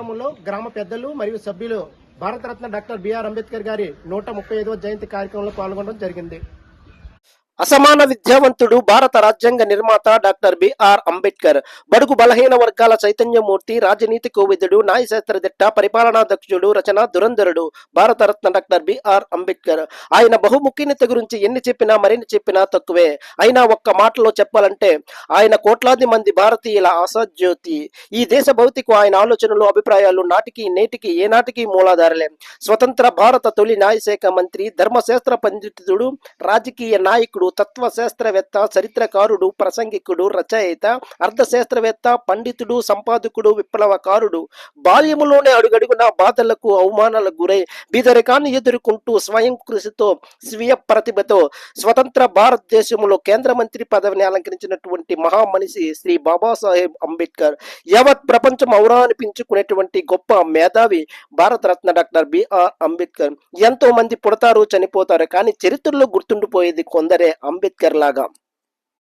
గ్రామంలో గ్రామ పెద్దలు మరియు సభ్యులు భారతరత్న డాక్టర్ బిఆర్ అంబేద్కర్ గారి 135వ జయంతి కార్యక్రమంలో పాల్గొనడం జరిగింది. అసమాన విద్యావంతుడు, భారత రాజ్యాంగ నిర్మాత డాక్టర్ బిఆర్ అంబేద్కర్ బడుగు బలహీన వర్గాల చైతన్యమూర్తి, రాజనీతి కోవిదుడు, న్యాయశాస్త్రదిట్ట, పరిపాలనా దక్షుడు, రచన దురంధరుడు భారతరత్న డాక్టర్ బిఆర్ అంబేద్కర్. ఆయన బహుముఖ్యత గురించి ఎన్ని చెప్పినా మరిన్ని చెప్పినా తక్కువే. అయినా ఒక్క మాటలో చెప్పాలంటే ఆయన కోట్లాది మంది భారతీయుల ఆశాజ్యోతి. ఈ దేశ భౌతికు ఆయన ఆలోచనలు, అభిప్రాయాలు నాటికి నేటికి ఏనాటికి మూలాధారలే. స్వతంత్ర భారత తొలి న్యాయశాఖ మంత్రి, ధర్మశాస్త్ర పండితుడు, రాజకీయ నాయకుడు, తత్వశాస్త్రవేత్త, చరిత్రకారుడు, ప్రసంగికుడు, రచయిత, అర్థశాస్త్రవేత్త, పండితుడు, సంపాదకుడు, విప్లవకారుడు. బాల్యములోనే అడుగడుగున బాధలకు, అవమానాలకు గురై బీదరికాన్ని ఎదుర్కొంటూ స్వయం కృషితో, స్వీయ ప్రతిభతో స్వతంత్ర భారతదేశంలో కేంద్ర మంత్రి పదవిని అలంకరించినటువంటి మహామనిషి శ్రీ బాబాసాహెబ్ అంబేద్కర్. యావత్ ప్రపంచం ఔరా అనిపించుకునేటువంటి గొప్ప మేధావి భారతరత్న డాక్టర్ బిఆర్ అంబేద్కర్. ఎంతో మంది పుడతారు, చనిపోతారు, కానీ చరిత్రలో గుర్తుండిపోయేది కొందరే అంబేద్కర్ లాగా.